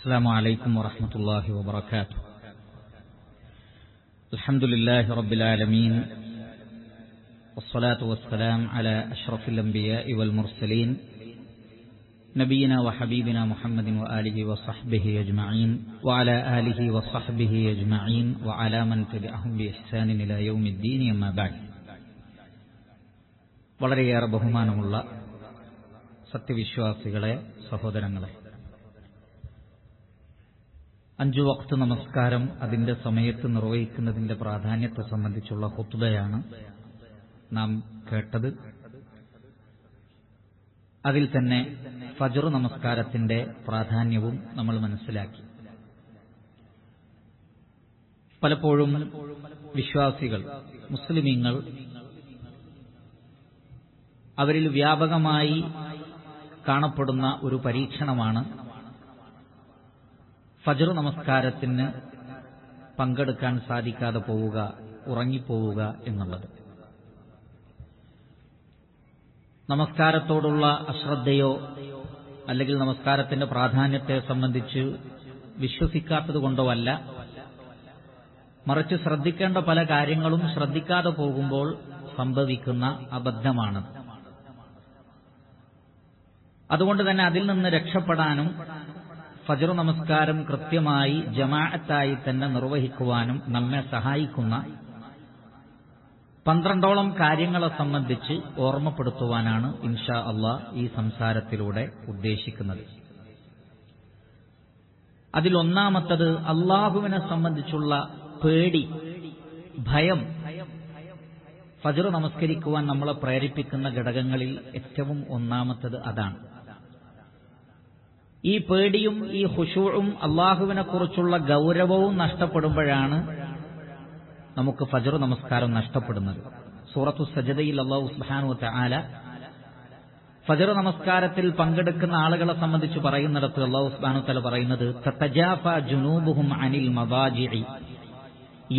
السلام عليكم ورحمة الله وبركاته. الحمد لله رب العالمين، والصلاة والسلام على أشرف الأنبياء والمرسلين نبينا وحبيبنا محمد وآله وصحبه أجمعين وعلى آله وصحبه أجمعين وعلى من تبعهم بإحسان إلى يوم الدين. أما بعد. വളരെയേറെ ബഹുമാനമുള്ള സത്യവിശ്വാസികളെ, സഹോദരങ്ങളെ, 5 വഖ്ത് നമസ്കാരം അതിന്റെ സമയത്ത് നിർവഹിക്കുന്നതിന്റെ പ്രാധാന്യത്തെ സംബന്ധിച്ചുള്ള ഖുത്ബയാണ് നാം കേട്ടത്. അതിൽ തന്നെ ഫജ്ർ നമസ്കാരത്തിന്റെ പ്രാധാന്യവും നമ്മൾ മനസ്സിലാക്കി. പലപ്പോഴും വിശ്വാസികൾ, മുസ്ലിമീങ്ങൾ, അവരിൽ വ്യാപകമായി കാണപ്പെടുന്ന ഒരു പരീക്ഷണമാണ് ഫജ്ർ നമസ്കാരത്തിന് പങ്കെടുക്കാൻ സാധിക്കാതെ പോവുക, ഉറങ്ങിപ്പോവുക എന്നുള്ളത്. നമസ്കാരത്തോടുള്ള അശ്രദ്ധയോ അല്ലെങ്കിൽ നമസ്കാരത്തിന്റെ പ്രാധാന്യത്തെ സംബന്ധിച്ച് വിശ്വസിക്കാത്തതുകൊണ്ടോ അല്ല, മറിച്ച് ശ്രദ്ധിക്കേണ്ട പല കാര്യങ്ങളും ശ്രദ്ധിക്കാതെ പോകുമ്പോൾ സംഭവിക്കുന്ന അബദ്ധമാണ്. അതുകൊണ്ട് തന്നെ അതിൽ നിന്ന് രക്ഷപ്പെടാനും ഫജ്ർ നമസ്കാരം കൃത്യമായി ജമാഅത്തായി തന്നെ നിർവഹിക്കുവാനും നമ്മെ സഹായിക്കുന്ന 12ഓളം കാര്യങ്ങളെ സംബന്ധിച്ച് ഓർമ്മപ്പെടുത്തുവാനാണ് ഇൻഷാ അല്ലാഹ് ഈ സംസാരത്തിലൂടെ ഉദ്ദേശിക്കുന്നത്. അതിലൊന്നാമത്തത് അല്ലാഹുവിനെ സംബന്ധിച്ചുള്ള പേടി, ഭയം. ഫജ്ർ നമസ്കരിക്കുവാൻ നമ്മളെ പ്രേരിപ്പിക്കുന്ന ഘടകങ്ങളിൽ ഏറ്റവും ഒന്നാമത്തത് അതാണ്. ഈ പേടിയും ഈ ഖുശൂഉം അല്ലാഹുവിനെ കുറിച്ചുള്ള ഗൗരവവും നഷ്ടപ്പെടുമ്പോഴാണ് നമുക്ക് ഫജ്ർ നമസ്കാരം നഷ്ടപ്പെടുന്നത്. സൂറത്തു സജ്ദയിൽ അല്ലാഹു സുബ്ഹാനഹു വ തആല ഫജ്ർ നമസ്കാരത്തിൽ പങ്കെടുക്കുന്ന ആളുകളെ സംബന്ധിച്ച് പറയുന്നിടത്ത് അല്ലാഹു സുബ്ഹാനഹു വ തആല പറയുന്നത്, തതജാഫാ ജുനൂബുഹും അനിൽ മദാജിഇ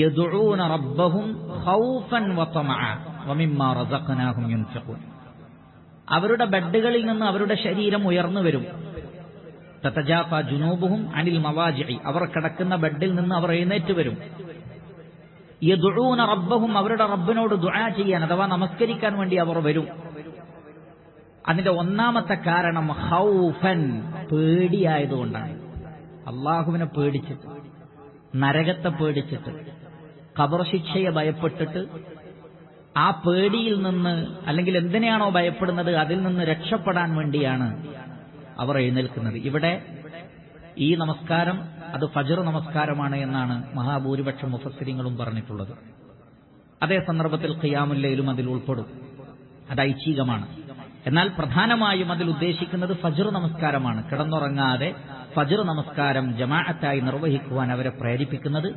യദ്ഊന റബ്ബഹും ഖൗഫൻ വതമഅ വമിമ്മാ റസഖ്നാഹും യുൻഫിഖൂൻ. അവരുടെ ബെഡുകളിൽ നിന്ന് അവരുടെ ശരീരം ഉയർന്നു വരും. തതജാഫാ ജുനൂബുഹും അനിൽ മവാജിഇ, അവർ കിടക്കുന്ന ബെഡിൽ നിന്ന് അവർ എഴുന്നേറ്റ് വരും. യദ്ഊന റബ്ബഹും, അവരുടെ റബ്ബിനോട് ദുആ ചെയ്യാൻ അഥവാ നമസ്കരിക്കാൻ വേണ്ടി അവർ വരും. അതിന്റെ ഒന്നാമത്തെ കാരണം ഖൗഫൻ, പേടിയായതുകൊണ്ടാണ്. അല്ലാഹുവിനെ പേടിച്ചിട്ട്, നരകത്തെ പേടിച്ചിട്ട്, ഖബർ ശിക്ഷയെ ഭയപ്പെട്ടിട്ട്, ആ പേടിയിൽ നിന്ന്, അല്ലെങ്കിൽ എന്തിനെയാണോ ഭയപ്പെടുന്നത് അതിൽ നിന്ന് രക്ഷപ്പെടാൻ വേണ്ടിയാണ് അവർ എഴുന്നേൽക്കുന്നത്. ഇവിടെ ഈ നമസ്കാരം അത് ഫജ്ർ നമസ്കാരമാണ് എന്നാണ് മഹാഭൂരിപക്ഷം മുഫസ്സിരിങ്ങളും പറഞ്ഞിട്ടുള്ളത്. അതേ സന്ദർഭത്തിൽ ഖിയാമുൽ ലൈലും അതിൽ ഉൾപ്പെടും. അത് ഐച്ഛികമാണ്. എന്നാൽ പ്രധാനമായും അതിൽ ഉദ്ദേശിക്കുന്നത് ഫജ്ർ നമസ്കാരമാണ്. കിടന്നുറങ്ങാതെ ഫജ്ർ നമസ്കാരം ജമാഅത്തായി നിർവഹിക്കുവാൻ അവരെ പ്രേരിപ്പിക്കുന്നത്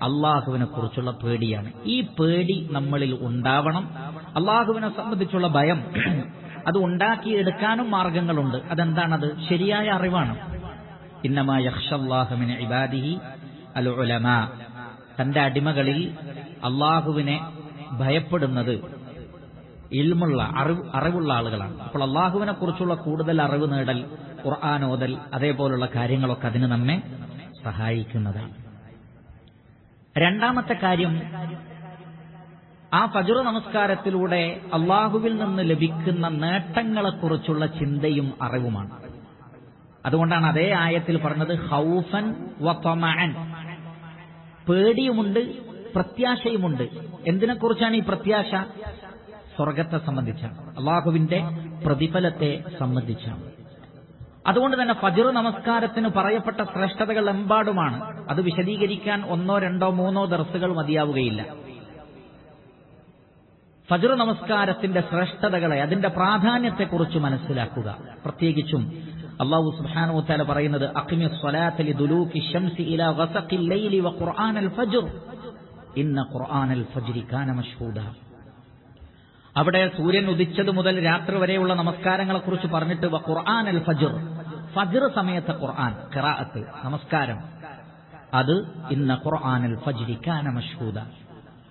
അള്ളാഹുവിനെ കുറിച്ചുള്ള പേടിയാണ്. ഈ പേടി നമ്മളിൽ ഉണ്ടാവണം. അള്ളാഹുവിനെ സംബന്ധിച്ചുള്ള ഭയം അത് ഉണ്ടാക്കിയെടുക്കാനും മാർഗങ്ങളുണ്ട്. അതെന്താണത്? ശരിയായ അറിവാണ്. ഇന്നമാ യഖ്ഷല്ലാഹു മിൻ ഇബാദിഹി അൽ ഉലമാ. തന്റെ അടിമകളിൽ അള്ളാഹുവിനെ ഭയപ്പെടുന്നത് ഇൽമുള്ള, അറിവുള്ള ആളുകളാണ്. അപ്പോൾ അള്ളാഹുവിനെ കുറിച്ചുള്ള കൂടുതൽ അറിവ് നേടൽ, ഖുർആൻ ഓതൽ, അതേപോലുള്ള കാര്യങ്ങളൊക്കെ അതിന് നമ്മെ സഹായിക്കുന്നതാണ്. രണ്ടാമത്തെ കാര്യം, ആ ഫജ്ർ നമസ്കാരത്തിലൂടെ അള്ളാഹുവിൽ നിന്ന് ലഭിക്കുന്ന നേട്ടങ്ങളെക്കുറിച്ചുള്ള ചിന്തയും അറിവുമാണ്. അതുകൊണ്ടാണ് അതേ ആയത്തിൽ പറഞ്ഞത് ഖൗഫൻ വതമഅൻ. പേടിയുമുണ്ട്, പ്രത്യാശയുമുണ്ട്. എന്തിനെക്കുറിച്ചാണ് ഈ പ്രത്യാശ? സ്വർഗത്തെ സംബന്ധിച്ചാണ്, അള്ളാഹുവിന്റെ പ്രതിഫലത്തെ സംബന്ധിച്ചാണ്. അതുകൊണ്ട് തന്നെ ഫജ്ർ നമസ്കാരത്തിന് പറയപ്പെട്ട ശ്രേഷ്ഠതകൾ എമ്പാടുമാണ്. അത് വിശദീകരിക്കാൻ 1, 2, 3 ദർസുകൾ മതിയാവുകയില്ല. ഫജ്ർ നമസ്കാരത്തിന്റെ ശ്രേഷ്ഠതകളെ, അതിന്റെ പ്രാധാന്യത്തെക്കുറിച്ച് മനസ്സിലാക്കുക. പ്രത്യേകിച്ചും അല്ലാഹു സുബ്ഹാനഹു വ തആല പറയുന്നത് അഖിമിസ് സ്വലാത്ത ലിദുലൂകി ശംസി ഇലാ ഗസഖിൽ ലൈലി വ ഖുർആനൽ ഫജ്ർ ഇന്ന ഖുർആനൽ ഫജ്രി കാന മശ്ഹൂദ. അവിടെ സൂര്യൻ ഉദിച്ചത് മുതൽ രാത്രി വരെയുള്ള നമസ്കാരങ്ങളെക്കുറിച്ച് പറഞ്ഞിട്ട് വ ഖുർആനൽ ഫജ്ർ, ഫജ്ർ സമയത്തെ ഖുർആൻ ഖിറാഅത്ത്, നമസ്കാരം, അത് ഇന്ന ഖുർആനൽ ഫജ്രി കാന മശ്ഹൂദ.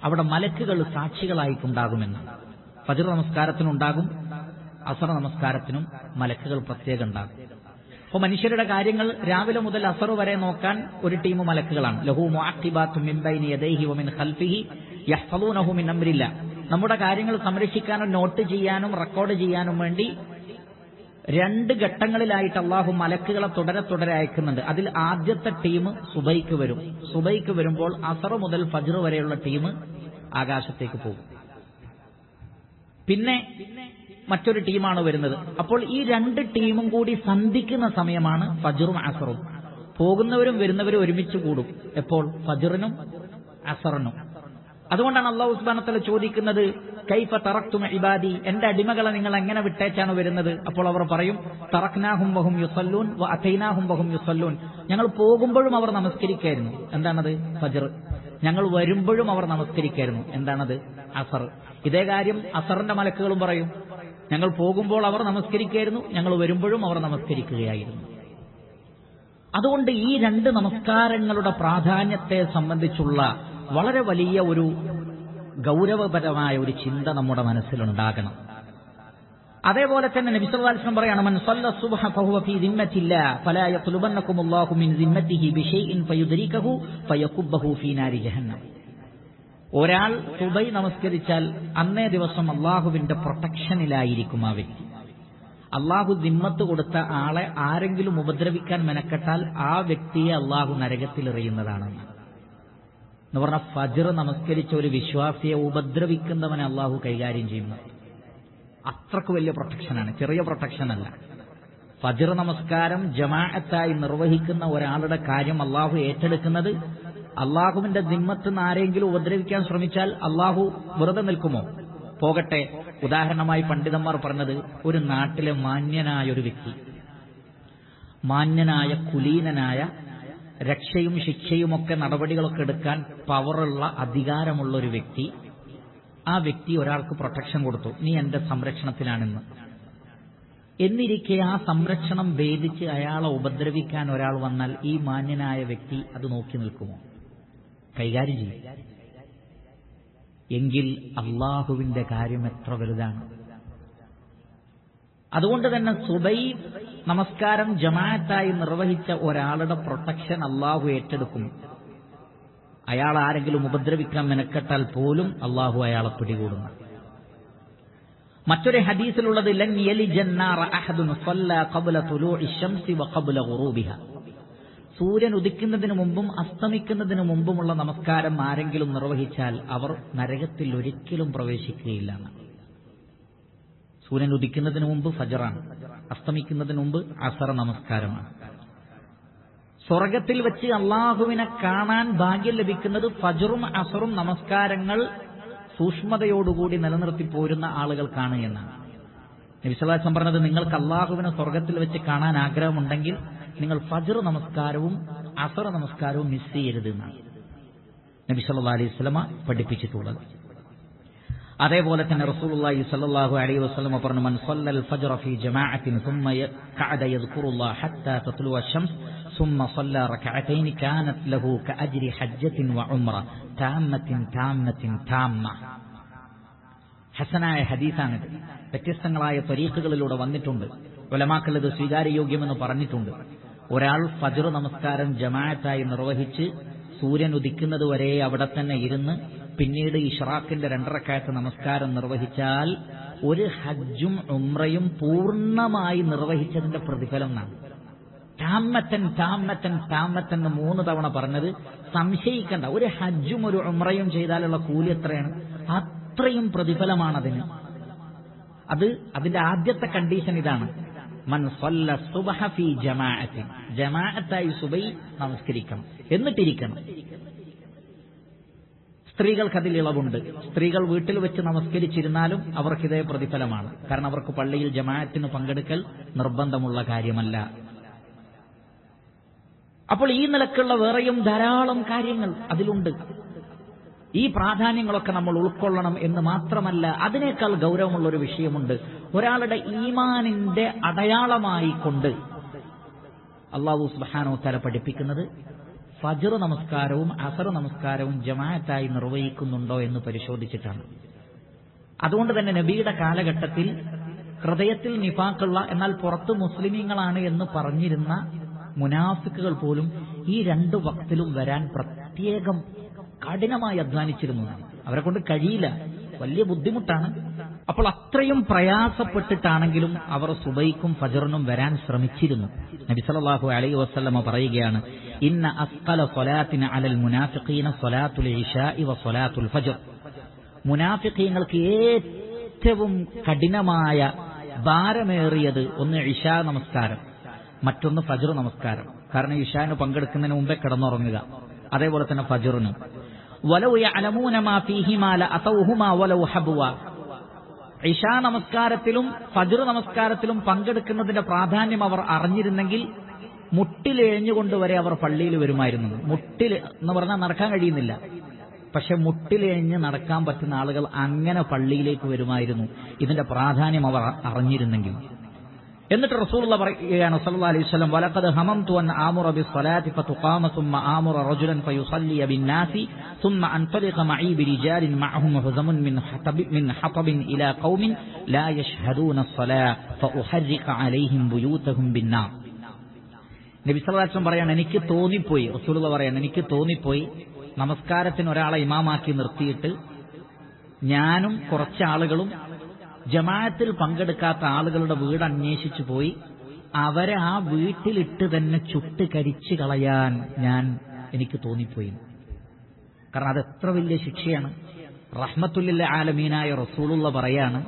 അവിടെ മലക്കുകൾ സാക്ഷികളായിട്ടുണ്ടാകുമെന്ന്. ഫജ്ർ നമസ്കാരത്തിനുണ്ടാകും, അസർ നമസ്കാരത്തിനും മലക്കുകൾ പ്രത്യേകം ഉണ്ടാകും. അപ്പോൾ മനുഷ്യരുടെ കാര്യങ്ങൾ രാവിലെ മുതൽ അസർ വരെ നോക്കാൻ ഒരു ടീം മലക്കുകളാണ്. ലഹു മുഅഖിബാത്തും മിൻ ബൈനി യദൈഹി വമിൻ ഖൽഫിഹി യഹ്ഫളൂനഹു മിൻ അംരില്ലാ. നമ്മുടെ കാര്യങ്ങൾ സംരക്ഷിക്കാനും നോട്ട് ചെയ്യാനും റെക്കോർഡ് ചെയ്യാനും വേണ്ടി 2 ഘട്ടങ്ങളിലായിട്ട് അള്ളാഹു മലക്കുകളെ തുടരെ അയക്കുന്നുണ്ട്. അതിൽ ആദ്യത്തെ ടീം സുബൈക്ക് വരും. സുബൈക്ക് വരുമ്പോൾ അസർ മുതൽ ഫജ്ർ വരെയുള്ള ടീം ആകാശത്തേക്ക് പോകും. പിന്നെ മറ്റൊരു ടീമാണ് വരുന്നത്. അപ്പോൾ ഈ 2 ടീമും കൂടി സന്ധിക്കുന്ന സമയമാണ് ഫജ്റും അസറും. പോകുന്നവരും വരുന്നവരും ഒരുമിച്ച് കൂടും. എപ്പോൾ? ഫജ്റിനും അസറിനും. അതുകൊണ്ടാണ് അല്ലാഹു സുബ്ഹാനഹു വ തആല ചോദിക്കുന്നത്, കൈഫ തറക്തും ഇബാദി, എന്റെ അടിമകളെ നിങ്ങൾ എങ്ങനെ വിട്ടേച്ചാണ് വരുന്നത്? അപ്പോൾ അവർ പറയും, തറക്നാഹും വഹും യുസല്ലൂൻ വ അതൈനാഹും വഹും യുസല്ലൂൻ. ഞങ്ങൾ പോകുമ്പോഴും അവർ നമസ്കരിക്കായിരുന്നു. എന്താണത്? ഫജ്ർ. ഞങ്ങൾ വരുമ്പോഴും അവർ നമസ്കരിക്കായിരുന്നു. എന്താണത്? അസർ. ഇതേ കാര്യം അസറിന്റെ മലക്കുകളും പറയും. ഞങ്ങൾ പോകുമ്പോൾ അവർ നമസ്കരിക്കായിരുന്നു, ഞങ്ങൾ വരുമ്പോഴും അവർ നമസ്കരിക്കുകയായിരുന്നു. അതുകൊണ്ട് ഈ 2 നമസ്കാരങ്ങളുടെ പ്രാധാന്യത്തെ സംബന്ധിച്ചുള്ള വളരെ വലിയ ഒരു ഗൗരവപരമായ ഒരു ചിന്ത നമ്മുടെ മനസ്സിലുണ്ടാകണം. അതേപോലെ തന്നെ നബി സല്ലല്ലാഹു അലൈഹി വസല്ലം പറയാണ്, മൻ സല്ല സുബ്ഹ ഫഹുവ ഫീ ദിമ്മത്തില്ലാ ഫലാ യത്ലുബന്നകുമുല്ലാഹു മിൻ ദിമ്മത്തിഹി ബിശൈഇൻ ഫയുദ്രികഹു ഫയകുബ്ബഹു ഫീ നാരി ജഹന്നം. ഒരാൾ സുബൈ നമസ്കരിച്ചാൽ അന്നേ ദിവസം അള്ളാഹുവിന്റെ പ്രൊട്ടക്ഷനിലായിരിക്കും ആ വ്യക്തി. അള്ളാഹു ദിമ്മത്ത് കൊടുത്ത ആളെ ആരെങ്കിലും ഉപദ്രവിക്കാൻ മെനക്കെട്ടാൽ ആ വ്യക്തിയെ അള്ളാഹു നരകത്തിൽ എറിയുന്നതാണ് എന്ന് പറഞ്ഞാൽ, ഫജ്ർ നമസ്കരിച്ച ഒരു വിശ്വാസിയെ ഉപദ്രവിക്കുന്നവനെ അള്ളാഹു കൈകാര്യം ചെയ്യുന്നത്. അത്രക്ക് വലിയ പ്രൊട്ടക്ഷനാണ്, ചെറിയ പ്രൊട്ടക്ഷനല്ല. ഫജ്ർ നമസ്കാരം ജമാഅത്തായി നിർവഹിക്കുന്ന ഒരാളുടെ കാര്യം അള്ളാഹു ഏറ്റെടുക്കുന്നത്, അള്ളാഹുവിന്റെ ദിമ്മത്ത് നിന്ന് ആരെങ്കിലും ഉപദ്രവിക്കാൻ ശ്രമിച്ചാൽ അള്ളാഹു വെറുതെ നിൽക്കുമോ? പോകട്ടെ. ഉദാഹരണമായി പണ്ഡിതന്മാർ പറഞ്ഞത്, ഒരു നാട്ടിലെ മാന്യനായ ഒരു വ്യക്തി, മാന്യനായ കുലീനനായ, രക്ഷയും ശിക്ഷയുമൊക്കെ നടപടികളൊക്കെ എടുക്കാൻ പവറുള്ള അധികാരമുള്ള ഒരു വ്യക്തി, ആ വ്യക്തി ഒരാൾക്ക് പ്രൊട്ടക്ഷൻ കൊടുത്തു, നീ എന്റെ സംരക്ഷണത്തിലാണെന്ന്. എന്നിരിക്കെ ആ സംരക്ഷണം ഭേദിച്ച് അയാളെ ഉപദ്രവിക്കാൻ ഒരാൾ വന്നാൽ ഈ മാന്യനായ വ്യക്തി അത് നോക്കി നിൽക്കുമോ? കൈകാര്യം ചെയ്യും. എങ്കിൽ അള്ളാഹുവിന്റെ കാര്യം എത്ര വലുതാണ്. അതുകൊണ്ട് തന്നെ സുബൈ നമസ്കാരം ജമാഅത്തായി നിർവഹിച്ച ഒരാളുടെ പ്രൊട്ടക്ഷൻ അള്ളാഹു ഏറ്റെടുക്കും. അയാൾ ആരെങ്കിലും ഉപദ്രവിക്കാൻ മെനക്കെട്ടാൽ പോലും അള്ളാഹു അയാളെ പിടികൂടുന്നു. മറ്റൊരു ഹദീസിലുള്ളത്, ലൻ യലിജന്നാറ അഹദുൻ സല്ല ഖബ്ല തുലൂഇ ശംസി വ ഖബ്ല ഗുറൂബിഹ. സൂര്യൻ ഉദിക്കുന്നതിന് മുമ്പും അസ്തമിക്കുന്നതിന് മുമ്പുമുള്ള നമസ്കാരം ആരെങ്കിലും നിർവഹിച്ചാൽ അവർ നരകത്തിൽ ഒരിക്കലും പ്രവേശിക്കുകയില്ല. സൂര്യൻ ഉദിക്കുന്നതിന് മുമ്പ് ഫജ്റാണ്, അസ്തമിക്കുന്നതിന് മുമ്പ് അസർ നമസ്കാരമാണ്. സ്വർഗത്തിൽ വെച്ച് അള്ളാഹുവിനെ കാണാൻ ഭാഗ്യം ലഭിക്കുന്നത് ഫജ്റും അസറും നമസ്കാരങ്ങൾ സൂക്ഷ്മതയോടുകൂടി നിലനിർത്തി പോരുന്ന ആളുകൾക്കാണ് എന്നാണ് നബി സല്ലല്ലാഹു അലൈഹി വസല്ലം പറഞ്ഞത്. നിങ്ങൾക്ക് അള്ളാഹുവിനെ സ്വർഗത്തിൽ വെച്ച് കാണാൻ ആഗ്രഹമുണ്ടെങ്കിൽ നിങ്ങൾ ഫജ്ർ നമസ്കാരവും അസർ നമസ്കാരവും മിസ് ചെയ്യരുത് എന്നാണ് നബി സല്ലല്ലാഹു അലൈഹി വസല്ലം പഠിപ്പിച്ചിട്ടുള്ളത്. അതേപോലെ തന്നെ റസൂലുള്ളാഹി സ്വല്ലല്ലാഹു അലൈഹി വസല്ലം പറഞ്ഞു, മൻ സല്ലൽ ഫജ്റ ഫീ ജമാഅത്തിൻ ثم قعد يذكر الله حتى تطلع الشمس ثم صلى ركعتين كانت له كأجر حجة وعمرة تامة تامة تامة. ഹസനായ ഹദീസാണിത്. വ്യത്യസ്തങ്ങളായ തരീഖുകളിലൂടെ വന്നിട്ടുണ്ട്. ഉലമാക്കൾ ഇത് സ്വീകാര്യയോഗ്യമെന്ന് പറഞ്ഞിട്ടുണ്ട്. ഒരാൾ ഫജ്ർ നമസ്കാരം ജമാഅത്തായി നിർവഹിച്ച് സൂര്യൻ ഉദിക്കുന്നതുവരെ അവിടെ തന്നെ ഇരുന്ന് പിന്നീട് ഇഷ്റാഖിന്റെ 2 റക്അത്ത് നമസ്കാരം നിർവഹിച്ചാൽ ഒരു ഹജ്ജും ഉംറയും പൂർണ്ണമായി നിർവഹിച്ചതിന്റെ പ്രതിഫലം എന്നാണ്. താമത്തൻ താമത്തൻ താമത്തൻ 3 തവണ പറഞ്ഞത് സംശയിക്കേണ്ട. ഒരു ഹജ്ജും ഒരു ഉംറയും ചെയ്താലുള്ള കൂലി എത്രയാണ്? അത്രയും പ്രതിഫലമാണതിന്. അതിന്റെ ആദ്യത്തെ കണ്ടീഷൻ ഇതാണ്, മൻ സല്ല സുബ്ഹ ഫീ ജമാഅത്തിൻ, ജമാഅത്തായി സുബൈ നമസ്കരിക്കണം, എന്നിട്ടിരിക്കണം. സ്ത്രീകൾക്കതിൽ ഇളവുണ്ട്. സ്ത്രീകൾ വീട്ടിൽ വെച്ച് നമസ്കരിച്ചിരുന്നാലും അവർക്കിതേ പ്രതിഫലമാണ്. കാരണം അവർക്ക് പള്ളിയിൽ ജമാഅത്തിന് പങ്കെടുക്കൽ നിർബന്ധമുള്ള കാര്യമല്ല. അപ്പോൾ ഈ നിലക്കുള്ള വേറെയും ധാരാളം കാര്യങ്ങൾ അതിലുണ്ട്. ഈ പ്രാധാന്യങ്ങളൊക്കെ നമ്മൾ ഉൾക്കൊള്ളണം എന്ന് മാത്രമല്ല, അതിനേക്കാൾ ഗൗരവമുള്ളൊരു വിഷയമുണ്ട്. ഒരാളുടെ ഈമാനിന്റെ അടയാളമായി കൊണ്ട് അല്ലാഹു സുബ്ഹാനഹു വ തആല പഠിപ്പിക്കുന്നത് ഫജ്ർ നമസ്കാരവും അസർ നമസ്കാരവും ജമാഅത്തായി നിർവഹിക്കുന്നുണ്ടോ എന്ന് പരിശോധിച്ചിട്ടാണ്. അതുകൊണ്ട് തന്നെ നബിയുടെ കാലഘട്ടത്തിൽ ഹൃദയത്തിൽ നിഫാഖുള്ള എന്നാൽ പുറത്ത് മുസ്ലിമീങ്ങളാണ് എന്ന് പറഞ്ഞിരുന്ന മുനാഫിക്കുകൾ പോലും ഈ 2 വക്തിലും വരാൻ പ്രത്യേകം കഠിനമായി അധ്വാനിച്ചിരുന്നു. അവരെ കൊണ്ട് കഴിയില്ല, വലിയ ബുദ്ധിമുട്ടാണ്. അപ്പോൾ അത്രയും പ്രയാസപ്പെട്ടിട്ടാണെങ്കിലും അവർ സുബൈക്കും ഫജറിനും വരാൻ ശ്രമിച്ചിരുന്നു. നബി സല്ലല്ലാഹു അലൈഹി വസല്ലമ പറയുകയാണ്, ഇന്ന അസ്ഖല സ്വലാത്തിന അലൽ മുനാഫിഖീന സ്വലാത്തുൽ ഇശാഇ വ സ്വലാത്തുൽ ഫജ്ർ. മുനാഫിഖീങ്ങൾക്ക് ഏറ്റവും കഠിനമായ ഭാരമേറിയത് ഒന്ന് ഇശാ നമസ്കാരം, മറ്റൊന്ന് ഫജ്ർ നമസ്കാരം. കാരണം ഇശാന് പങ്കെടുക്കുന്നതിന് മുമ്പേ കിടന്നുറങ്ങുക. അതേപോലെ തന്നെ ഫജ്റിനും. വലൗ യഅലമൂന മാ ഫീഹിമാ ലഅതൗഹുമാ വലൗ ഹബ്വ. ഇശാ നമസ്കാരത്തിലും ഫജ്ർ നമസ്കാരത്തിലും പങ്കെടുക്കുന്നതിന്റെ പ്രാധാന്യം അവർ അറിഞ്ഞിരുന്നെങ്കിൽ മുട്ടിലെഴിഞ്ഞുകൊണ്ടുവരെ അവർ പള്ളിയിൽ വരുമായിരുന്നു. മുട്ടിൽ എന്ന് പറഞ്ഞാൽ നടക്കാൻ കഴിയുന്നില്ല, പക്ഷെ മുട്ടിലെഴിഞ്ഞ് നടക്കാൻ പറ്റുന്ന ആളുകൾ അങ്ങനെ പള്ളിയിലേക്ക് വരുമായിരുന്നു, ഇതിന്റെ പ്രാധാന്യം അവർ അറിഞ്ഞിരുന്നെങ്കിൽ. എന്നിട്ട് റസൂലുള്ളാഹി പറയുകയാണ് സല്ലല്ലാഹു അലൈഹി വസല്ലം, വലഖദ് ഹമംതു അൻ ആമുറ ബിസ്സലാത്തി ഫതുഖാമ സുമ്മ ആമുറ റജുലൻ ഫയുസല്ലി ബിന്നാസി സുമ്മ അൻതലിഖ മഈ ബിരിജാലിൻ മഅഹും ഹുസമുൻ മിൻ ഹതബിൻ ഇലാ ഖൗമിൻ ലാ യശ്ഹദൂന അസ്സലാ ഫഉഹർരിഖ അലൈഹിം ബുയൂതഹും ബിന്നാർ. നബി സല്ലല്ലാഹു അലൈഹി വസല്ലം പറയാണ്, എനിക്ക് തോന്നിപ്പോയി, റസൂലുള്ളാഹി പറയാണ്, എനിക്ക് തോന്നിപ്പോയി നമസ്കാരത്തിന് ഒരാളെ ഇമാമാക്കി നിർത്തിയിട്ട് ഞാനും കുറച്ച് ആളുകളും ജമാഅത്തിൽ പങ്കെടുക്കാത്ത ആളുകളുടെ വീട് അന്വേഷിച്ചു പോയി അവരെ ആ വീട്ടിലിട്ട് തന്നെ ചുട്ട് കരിച്ചു കളയാൻ എനിക്ക് തോന്നിപ്പോയി. കാരണം അതെത്ര വലിയ ശിക്ഷയാണ്. റഹ്മത്തുല്ലിൽ ആലമീനായ റസൂലുള്ള പറയാണ്,